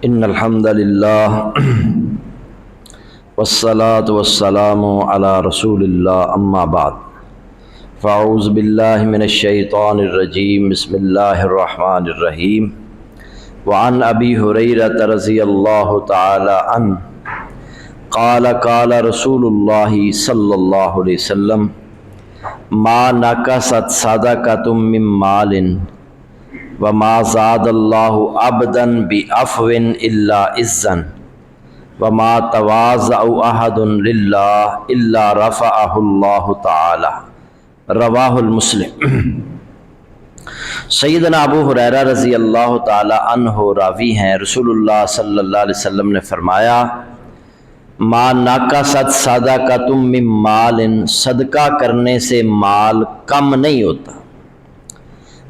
ان الحمد للہ والصلاة والسلام علی رسول اللہ اما بعد فاعوذ باللہ من الشیطان الرجیم بسم اللہ الرحمن الرحیم وعن ابی ہریرۃ رضی اللہ تعالی عنہ قال قال رسول اللہ صلی اللہ علیہ وسلم ما نقصت صدقۃ من مال وما زاد اللہ عبدا بعفو الا عزا وما تواضع احد للہ الا رفعہ اللہ تعالی رواہ المسلم۔ سیدنا ابو ہریرہ رضی اللہ تعالی عنہ راوی ہیں، رسول اللہ صلی اللہ علیہ وسلم نے فرمایا ما نقصت صدقۃ من مال، صدقہ کرنے سے مال کم نہیں ہوتا،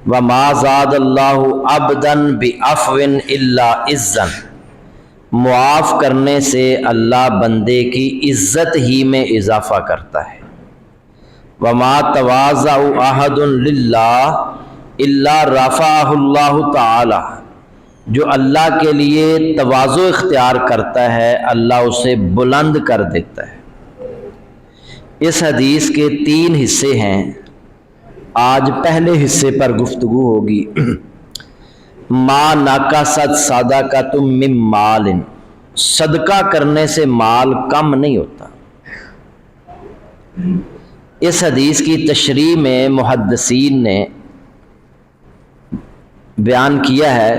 وما زاد اللہ عبدا بعفو الا عزا، معاف کرنے سے اللہ بندے کی عزت ہی میں اضافہ کرتا ہے، وما تواضع احد للہ الا رفعہ اللہ تعالی، جو اللہ کے لیے تواضع اختیار کرتا ہے اللہ اسے بلند کر دیتا ہے۔ اس حدیث کے 3 حصے ہیں، آج پہلے حصے پر گفتگو ہوگی۔ ما نقصت صدقۃ من مال، صدقہ کرنے سے مال کم نہیں ہوتا۔ اس حدیث کی تشریح میں محدثین نے بیان کیا ہے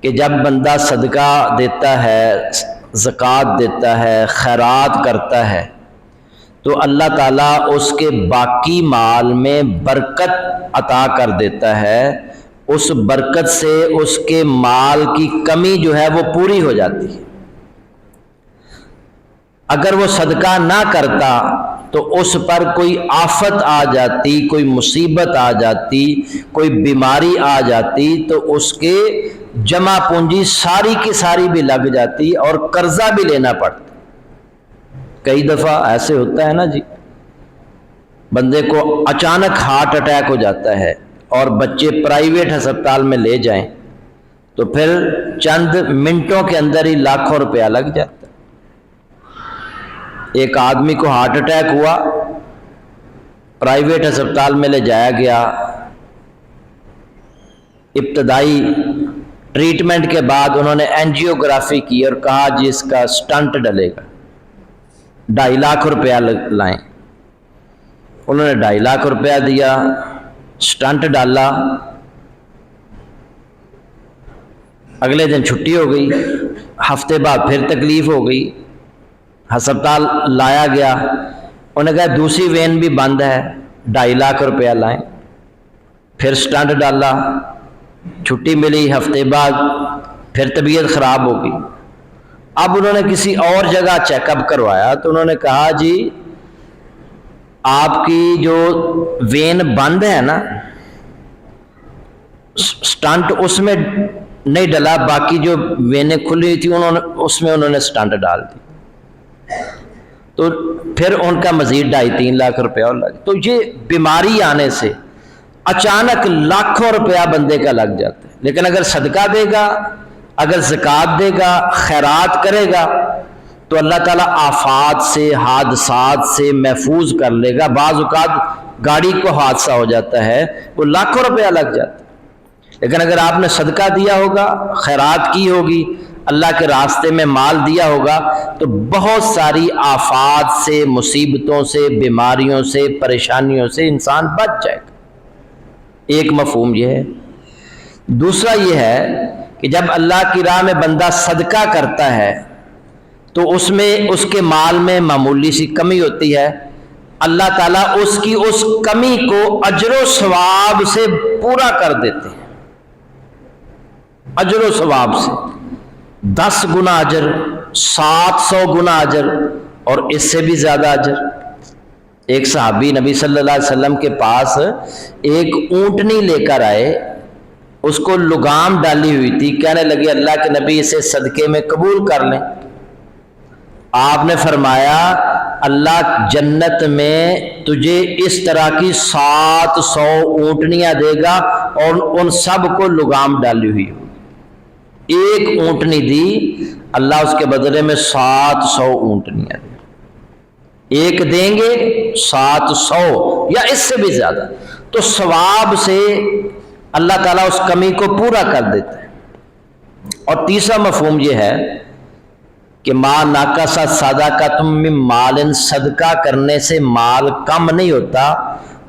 کہ جب بندہ صدقہ دیتا ہے، زکوٰۃ دیتا ہے، خیرات کرتا ہے تو اللہ تعالیٰ اس کے باقی مال میں برکت عطا کر دیتا ہے، اس برکت سے اس کے مال کی کمی جو ہے وہ پوری ہو جاتی ہے۔ اگر وہ صدقہ نہ کرتا تو اس پر کوئی آفت آ جاتی، کوئی مصیبت آ جاتی، کوئی بیماری آ جاتی تو اس کے جمع پونجی ساری کی ساری بھی لگ جاتی اور قرضہ بھی لینا پڑتا۔ کئی دفعہ ایسے ہوتا ہے نا جی، بندے کو اچانک ہارٹ اٹیک ہو جاتا ہے اور بچے پرائیویٹ ہسپتال میں لے جائیں تو پھر چند منٹوں کے اندر ہی لاکھوں روپیہ لگ جاتا ہے۔ ایک آدمی کو ہارٹ اٹیک ہوا، پرائیویٹ ہسپتال میں لے جایا گیا، ابتدائی ٹریٹمنٹ کے بعد انہوں نے اینجیوگرافی کی اور کہا جی اس کا سٹنٹ ڈلے گا، 2.5 لاکھ روپیہ لائیں۔ انہوں نے 2.5 لاکھ روپیہ دیا، سٹنٹ ڈالا، اگلے دن چھٹی ہو گئی، ہفتے بعد پھر تکلیف ہو گئی، ہسپتال لایا گیا، انہوں نے کہا دوسری وین بھی بند ہے، 2.5 لاکھ روپیہ لائیں۔ پھر سٹنٹ ڈالا، چھٹی ملی، ہفتے بعد پھر طبیعت خراب ہو گئی۔ اب انہوں نے کسی اور جگہ چیک اپ کروایا تو انہوں نے کہا جی آپ کی جو وین بند ہے نا، سٹنٹ اس میں نہیں ڈلا، باقی جو وینیں کھلی تھی اس میں انہوں نے سٹنٹ ڈال دی، تو پھر ان کا مزید 2.5-3 لاکھ روپیہ اور لگ۔ تو یہ بیماری آنے سے اچانک لاکھوں روپیہ بندے کا لگ جاتا ہے، لیکن اگر صدقہ دے گا، اگر زکوٰۃ دے گا، خیرات کرے گا تو اللہ تعالیٰ آفات سے، حادثات سے محفوظ کر لے گا۔ بعض اوقات گاڑی کو حادثہ ہو جاتا ہے، وہ لاکھوں روپیہ لگ جاتا ہے، لیکن اگر آپ نے صدقہ دیا ہوگا، خیرات کی ہوگی، اللہ کے راستے میں مال دیا ہوگا تو بہت ساری آفات سے، مصیبتوں سے، بیماریوں سے، پریشانیوں سے انسان بچ جائے گا۔ ایک مفہوم یہ ہے۔ دوسرا یہ ہے کہ جب اللہ کی راہ میں بندہ صدقہ کرتا ہے تو اس میں اس کے مال میں معمولی سی کمی ہوتی ہے، اللہ تعالیٰ اس کی اس کمی کو اجر و ثواب سے پورا کر دیتے ہیں، اجر و ثواب سے 10 گنا اجر، 700 گنا اجر اور اس سے بھی زیادہ اجر۔ ایک صحابی نبی صلی اللہ علیہ وسلم کے پاس ایک اونٹنی لے کر آئے، اس کو لگام ڈالی ہوئی تھی، کہنے لگے اللہ کے نبی اسے صدقے میں قبول کر لیں۔ آپ نے فرمایا اللہ جنت میں تجھے اس طرح کی 700 اونٹنیاں دے گا اور ان سب کو لگام ڈالی ہوئی ہو۔ ایک اونٹنی دی، اللہ اس کے بدلے میں 700 اونٹنیاں دیں، ایک دیں گے 700 یا اس سے بھی زیادہ، تو ثواب سے اللہ تعالیٰ اس کمی کو پورا کر دیتا ہے۔ اور تیسرا مفہوم یہ ہے کہ ما ناقص صدقۃ من مال، صدقہ کرنے سے مال کم نہیں ہوتا،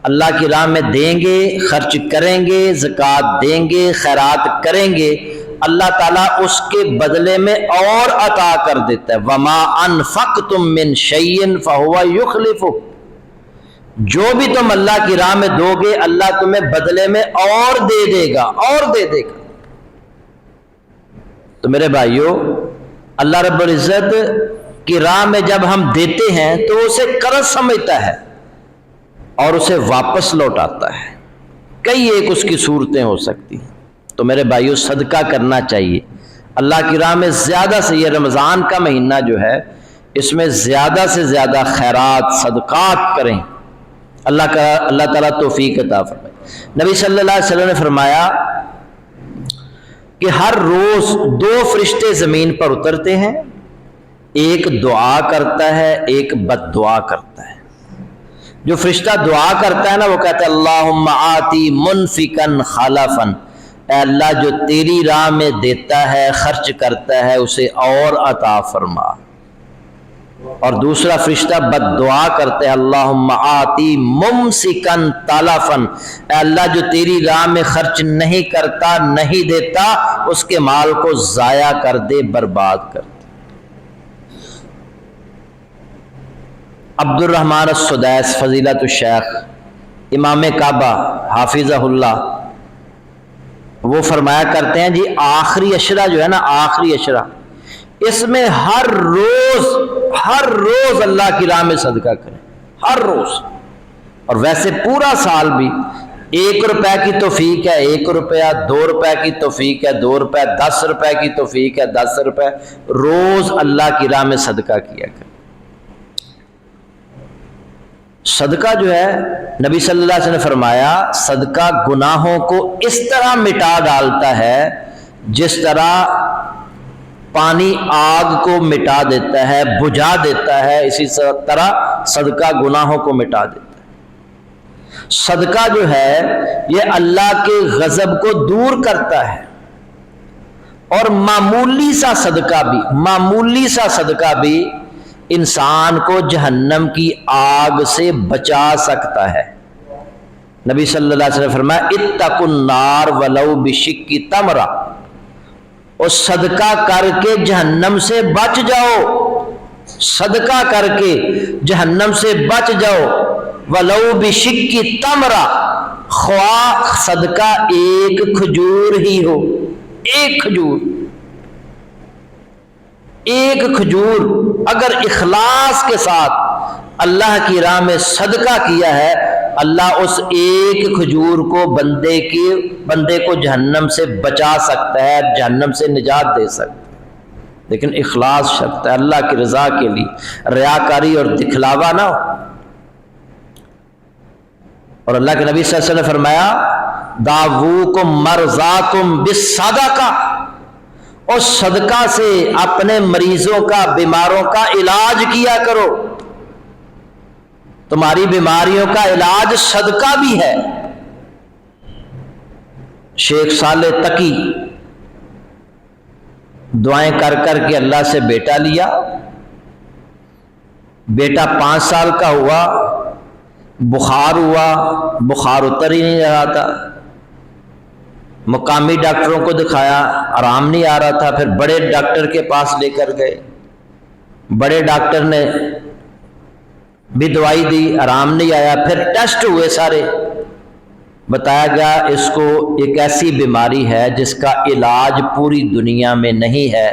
اللہ کی راہ میں دیں گے، خرچ کریں گے، زکوٰۃ دیں گے، خیرات کریں گے، اللہ تعالیٰ اس کے بدلے میں اور عطا کر دیتا ہے۔ وما انفقتم من شیء فہو یخلفہ، جو بھی تم اللہ کی راہ میں دو گے اللہ تمہیں بدلے میں اور دے دے گا، اور دے دے گا۔ تو میرے بھائیوں، اللہ رب العزت کی راہ میں جب ہم دیتے ہیں تو اسے قرض سمجھتا ہے اور اسے واپس لوٹاتا ہے۔ کئی ایک اس کی صورتیں ہو سکتی ہیں۔ تو میرے بھائیوں، صدقہ کرنا چاہیے اللہ کی راہ میں زیادہ سے۔ یہ رمضان کا مہینہ جو ہے اس میں زیادہ سے زیادہ خیرات صدقات کریں، اللہ تعالیٰ توفیق عطا فرمائے۔ نبی صلی اللہ علیہ وسلم نے فرمایا کہ ہر روز 2 فرشتے زمین پر اترتے ہیں، ایک دعا کرتا ہے، ایک بد دعا کرتا ہے۔ جو فرشتہ دعا کرتا ہے نا، وہ کہتا ہے اللہم آتی منفقا خلفا، اے اللہ جو تیری راہ میں دیتا ہے، خرچ کرتا ہے، اسے اور عطا فرما۔ اور دوسرا فرشتہ بد دعا کرتا ہے اللہم آتی ممسکا تلفا، اے اللہ جو تیری راہ میں خرچ نہیں کرتا، نہیں دیتا، اس کے مال کو ضائع کر دے، برباد کر دے۔ عبد الرحمن السدیس فضیلت الشیخ امام کعبہ حافظہ اللہ، وہ فرمایا کرتے ہیں جی آخری عشرہ جو ہے نا، آخری عشرہ، اس میں ہر روز اللہ کی راہ میں صدقہ کریں، ہر روز۔ اور ویسے پورا سال بھی 1 روپے کی توفیق ہے 1 روپیہ، 2 روپے کی توفیق ہے 2 روپے، 10 روپے کی توفیق ہے 10 روپے، روز اللہ کی راہ میں صدقہ کیا کریں۔ صدقہ جو ہے نبی صلی اللہ علیہ وسلم نے فرمایا صدقہ گناہوں کو اس طرح مٹا ڈالتا ہے جس طرح پانی آگ کو مٹا دیتا ہے، بجھا دیتا ہے، اسی طرح صدقہ گناہوں کو مٹا دیتا ہے۔ صدقہ جو ہے یہ اللہ کے غضب کو دور کرتا ہے، اور معمولی سا صدقہ بھی انسان کو جہنم کی آگ سے بچا سکتا ہے۔ نبی صلی اللہ علیہ وسلم نے فرمایا اتقوا النار ولو بشق تمرہ، اور صدقہ کر کے جہنم سے بچ جاؤ، صدقہ کر کے جہنم سے بچ جاؤ، ولو بشق تمرہ، خواہ صدقہ ایک کھجور ہی ہو، ایک کھجور اگر اخلاص کے ساتھ اللہ کی راہ میں صدقہ کیا ہے، اللہ اس ایک کھجور کو بندے کو جہنم سے بچا سکتا ہے، جہنم سے نجات دے سکتا ہے، لیکن اخلاص شرط ہے، اللہ کی رضا کے لیے، ریاکاری اور دکھلاوا نہ ہو۔ اور اللہ کے نبی صلی اللہ علیہ وسلم نے فرمایا دعووکم مرضاکم بالصدقہ، اور صدقہ سے اپنے مریضوں کا، بیماروں کا علاج کیا کرو۔ تمہاری بیماریوں کا علاج صدقہ بھی ہے۔ شیخ صالح تقی دعائیں کر کر کے اللہ سے بیٹا لیا، بیٹا 5 سال کا ہوا، بخار ہوا، بخار اتر ہی نہیں رہا تھا، مقامی ڈاکٹروں کو دکھایا، آرام نہیں آ رہا تھا، پھر بڑے ڈاکٹر کے پاس لے کر گئے، بڑے ڈاکٹر نے بھی دوائی دی، آرام نہیں آیا، پھر ٹیسٹ ہوئے سارے، بتایا گیا اس کو ایک ایسی بیماری ہے جس کا علاج پوری دنیا میں نہیں ہے،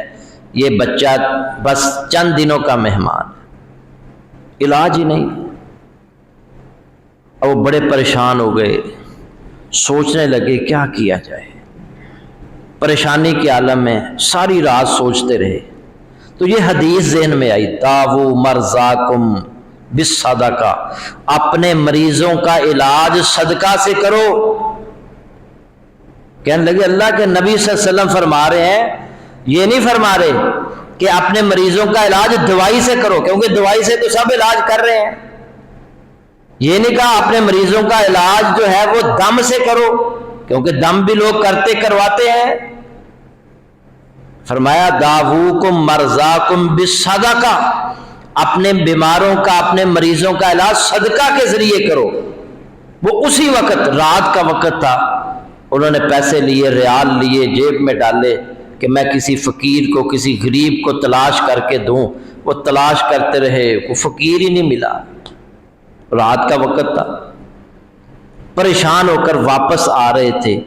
یہ بچہ بس چند دنوں کا مہمان، علاج ہی نہیں۔ اور وہ بڑے پریشان ہو گئے، سوچنے لگے کیا کیا جائے، پریشانی کے عالم میں ساری رات سوچتے رہے، تو یہ حدیث ذہن میں آئی دعوا مرضاکم بالصدقہ، اپنے مریضوں کا علاج صدقہ سے کرو۔ کہنے لگے اللہ کے نبی صلی اللہ علیہ وسلم فرما رہے ہیں یہ نہیں فرما رہے کہ اپنے مریضوں کا علاج دوائی سے کرو، کیونکہ دوائی سے تو سب علاج کر رہے ہیں. یہ نہیں کہا اپنے مریضوں کا علاج جو ہے وہ دم سے کرو، کیونکہ دم بھی لوگ کرواتے ہیں. فرمایا داووکم مرضاکم بالصدقہ، اپنے بیماروں کا، اپنے مریضوں کا علاج صدقہ کے ذریعے کرو. وہ اسی وقت، رات کا وقت تھا، انہوں نے پیسے لیے، ریال لیے، جیب میں ڈالے کہ میں کسی فقیر کو، کسی غریب کو تلاش کر کے دوں. وہ تلاش کرتے رہے، کوئی فقیر ہی نہیں ملا. رات کا وقت تھا، پریشان ہو کر واپس آ رہے تھے.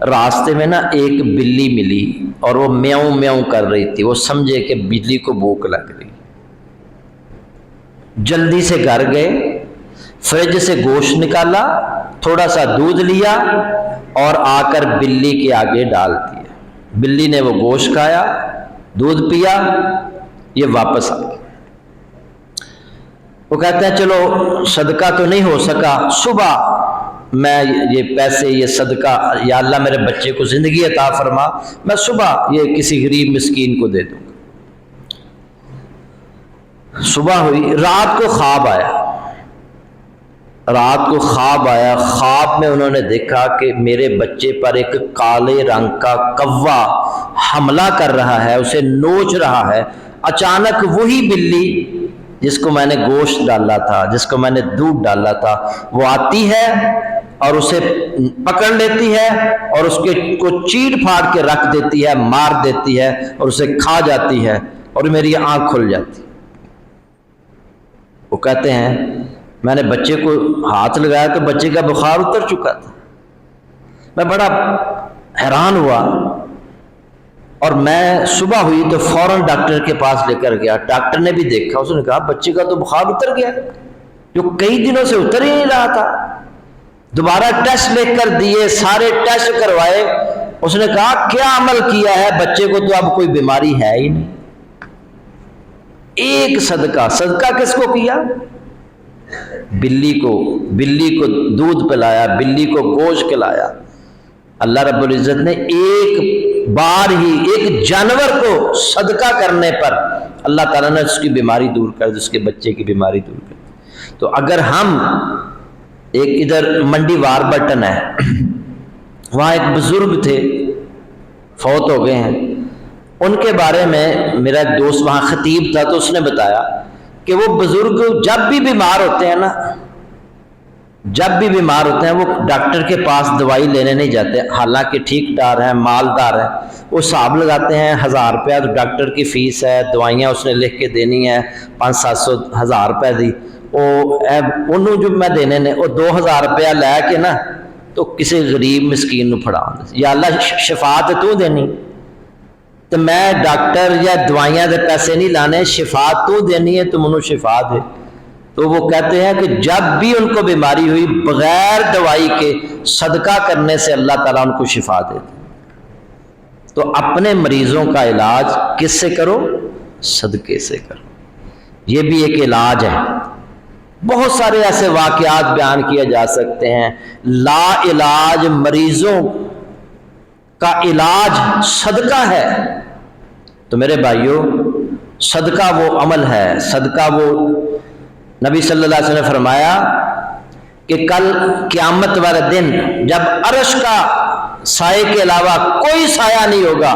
راستے میں نا ایک بلی ملی اور وہ میاؤں میاؤں کر رہی تھی. وہ سمجھے کہ بلی کو بھوک لگ رہی. جلدی سے گھر گئے، فریج سے گوشت نکالا، تھوڑا سا دودھ لیا اور آ کر بلی کے آگے ڈال دیا. بلی نے وہ گوشت کھایا، دودھ پیا، یہ واپس آ گیا. وہ کہتے ہیں چلو صدقہ تو نہیں ہو سکا، صبح میں یہ پیسے، یہ صدقہ، یا اللہ میرے بچے کو زندگی عطا فرما، میں صبح یہ کسی غریب مسکین کو دے دوں گا. صبح ہوئی، رات کو خواب آیا. رات کو خواب آیا، خواب میں انہوں نے دیکھا کہ میرے بچے پر ایک کالے رنگ کا کوا حملہ کر رہا ہے، اسے نوچ رہا ہے. اچانک وہی بلی جس کو میں نے گوشت ڈالا تھا، جس کو میں نے دودھ ڈالا تھا، وہ آتی ہے اور اسے پکڑ لیتی ہے اور اس کو چیڑ پھاڑ کے رکھ دیتی ہے، مار دیتی ہے اور اسے کھا جاتی ہے اور میری آنکھ کھل جاتی. وہ کہتے ہیں میں نے بچے کو ہاتھ لگایا تو بچے کا بخار اتر چکا تھا. میں بڑا حیران ہوا اور میں صبح ہوئی تو فوراً ڈاکٹر کے پاس لے کر گیا. ڈاکٹر نے بھی دیکھا، اس نے کہا بچے کا تو بخار اتر گیا، جو کئی دنوں سے اتر ہی نہیں رہا تھا. دوبارہ ٹیسٹ لے کر دیے، سارے ٹیسٹ کروائے. اس نے کہا کیا عمل کیا ہے، بچے کو تو اب کوئی بیماری ہے ہی نہیں. ایک صدقہ، صدقہ کس کو کیا؟ بلی کو دودھ پلایا، بلی کو گوشت کھلایا. اللہ رب العزت نے ایک بار ہی ایک جانور کو صدقہ کرنے پر اللہ تعالیٰ نے اس کی بیماری دور کر دی، اس کے بچے کی بیماری دور کر دی. تو اگر ہم ایک ادھر منڈی واربٹن ہے، وہاں ایک بزرگ تھے، فوت ہو گئے ہیں. ان کے بارے میں میرا ایک دوست وہاں خطیب تھا، تو اس نے بتایا کہ وہ بزرگ جب بھی بیمار ہوتے ہیں نا، جب بھی بیمار ہوتے ہیں وہ ڈاکٹر کے پاس دوائی لینے نہیں جاتے، حالانکہ ٹھیک دار ہیں، مالدار ہیں. وہ حساب لگاتے ہیں 1000 روپیہ تو ڈاکٹر کی فیس ہے، دوائیاں اس نے لکھ کے دینی ہے 500-700 1000 روپے دی. انہوں جو میں دینے نے وہ 2000 روپیہ لے کے نا تو کسی غریب مسکین نو پھڑا دے. یا اللہ شفا تو دینی، تو میں ڈاکٹر یا دوائیاں دے پیسے نہیں لانے، شفا تو دینی ہے، تم انہوں شفا دے. تو وہ کہتے ہیں کہ جب بھی ان کو بیماری ہوئی، بغیر دوائی کے صدقہ کرنے سے اللہ تعالیٰ ان کو شفا دیتے. تو اپنے مریضوں کا علاج کس سے کرو؟ صدقے سے کرو. یہ بھی ایک علاج ہے. بہت سارے ایسے واقعات بیان کیے جا سکتے ہیں. لا علاج مریضوں کا علاج صدقہ ہے. تو میرے بھائیوں، صدقہ وہ عمل ہے، صدقہ وہ، نبی صلی اللہ علیہ وسلم نے فرمایا کہ کل قیامت والے دن جب عرش کا سائے کے علاوہ کوئی سایہ نہیں ہوگا،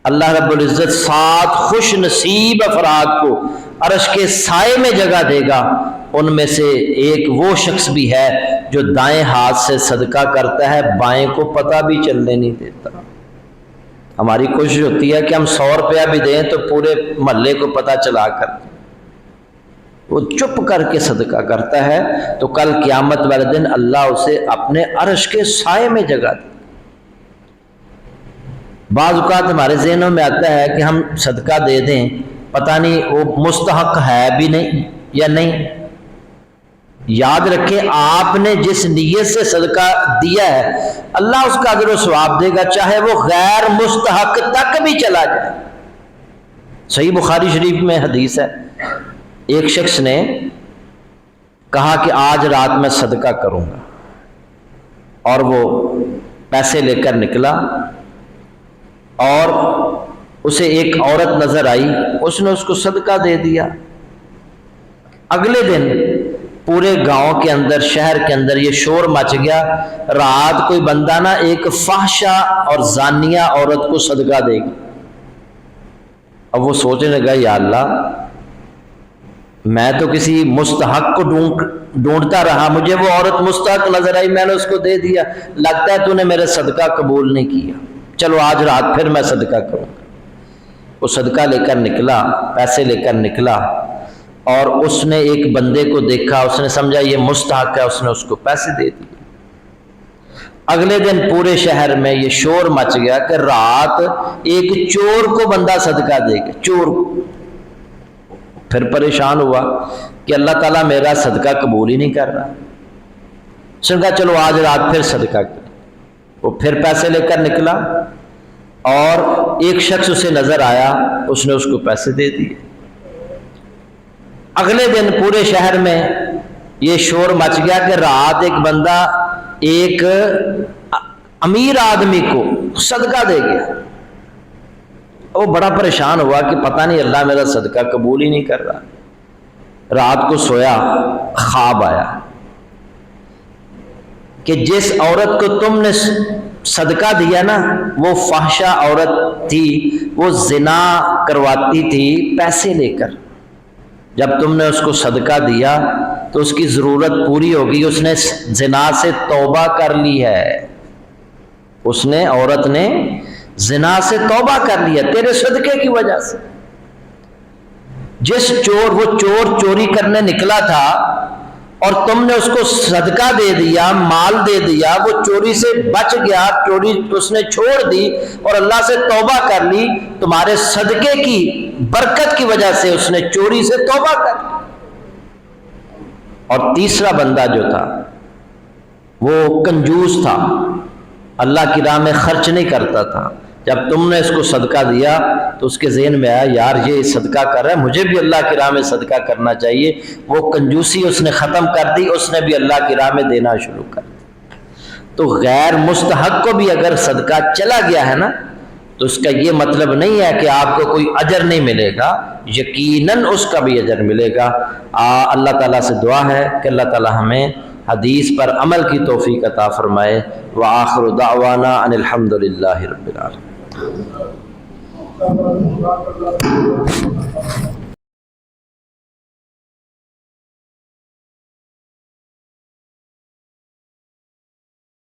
اللہ رب العزت 7 خوش نصیب افراد کو عرش کے سائے میں جگہ دے گا. ان میں سے ایک وہ شخص بھی ہے جو دائیں ہاتھ سے صدقہ کرتا ہے، بائیں کو پتہ بھی چلنے نہیں دیتا. ہماری کوشش ہوتی ہے کہ ہم 100 روپیہ بھی دیں تو پورے محلے کو پتہ چلا کر، وہ چپ کر کے صدقہ کرتا ہے. تو کل قیامت والے دن اللہ اسے اپنے عرش کے سائے میں جگہ دے. بعض اوقات ہمارے ذہنوں میں آتا ہے کہ ہم صدقہ دے دیں، پتہ نہیں وہ مستحق ہے بھی نہیں یا نہیں. یاد رکھیں، آپ نے جس نیت سے صدقہ دیا ہے اللہ اس کا اجر و ثواب دے گا، چاہے وہ غیر مستحق تک بھی چلا جائے. صحیح بخاری شریف میں حدیث ہے، ایک شخص نے کہا کہ آج رات میں صدقہ کروں گا، اور وہ پیسے لے کر نکلا. اور اسے ایک عورت نظر آئی، اس نے اس کو صدقہ دے دیا۔ اگلے دن پورے گاؤں کے اندر، شہر کے اندر یہ شور مچ گیا، رات کوئی بندہ نا ایک فحشہ اور زانیہ عورت کو صدقہ دے گی۔ اب وہ سوچنے لگا یا اللہ، میں تو کسی مستحق کو ڈھونڈتا رہا، مجھے وہ عورت مستحق نظر آئی، میں نے اس کو دے دیا، لگتا ہے تو نے میرے صدقہ قبول نہیں کیا، چلو آج رات پھر میں صدقہ کروں گا۔ وہ صدقہ لے کر نکلا، پیسے لے کر نکلا، اور اس نے ایک بندے کو دیکھا، اس نے سمجھا یہ مستحق ہے، اس نے اس کو پیسے دے دیے۔ اگلے دن پورے شہر میں یہ شور مچ گیا کہ رات ایک چور کو بندہ صدقہ دے گا، چور کو۔ پھر پریشان ہوا کہ اللہ تعالیٰ میرا صدقہ قبول ہی نہیں کر رہا، سنگا چلو آج رات پھر صدقہ کریں۔ وہ پھر پیسے لے کر نکلا، اور ایک شخص اسے نظر آیا، اس نے اس کو پیسے دے دیے۔ اگلے دن پورے شہر میں یہ شور مچ گیا کہ رات ایک بندہ ایک امیر آدمی کو صدقہ دے گیا۔ وہ بڑا پریشان ہوا کہ پتہ نہیں اللہ میرا صدقہ قبول ہی نہیں کر رہا۔ رات کو سویا، خواب آیا کہ جس عورت کو تم نے صدقہ دیا نا، وہ فحشہ عورت تھی، وہ زنا کرواتی تھی پیسے لے کر۔ جب تم نے اس کو صدقہ دیا تو اس کی ضرورت پوری ہوگی، اس نے زنا سے توبہ کر لی ہے، اس نے، عورت نے زنا سے توبہ کر لیا تیرے صدقے کی وجہ سے۔ جس چور، وہ چور چوری کرنے نکلا تھا اور تم نے اس کو صدقہ دے دیا، مال دے دیا، وہ چوری سے بچ گیا، چوری اس نے چھوڑ دی اور اللہ سے توبہ کر لی، تمہارے صدقے کی برکت کی وجہ سے اس نے چوری سے توبہ کر لی۔ اور تیسرا بندہ جو تھا وہ کنجوس تھا، اللہ کی راہ میں خرچ نہیں کرتا تھا۔ جب تم نے اس کو صدقہ دیا تو اس کے ذہن میں آیا یار یہ صدقہ کر رہا ہے، مجھے بھی اللہ کی راہ میں صدقہ کرنا چاہیے۔ وہ کنجوسی اس نے ختم کر دی، اس نے بھی اللہ کی راہ میں دینا شروع کر دیا۔ تو غیر مستحق کو بھی اگر صدقہ چلا گیا ہے نا، تو اس کا یہ مطلب نہیں ہے کہ آپ کو کوئی اجر نہیں ملے گا، یقیناً اس کا بھی اجر ملے گا۔ اللہ تعالیٰ سے دعا ہے کہ اللہ تعالیٰ ہمیں حدیث پر عمل کی توفیق عطا فرمائے۔ وآخر دعوانا ان الحمد للہ رب العالمین۔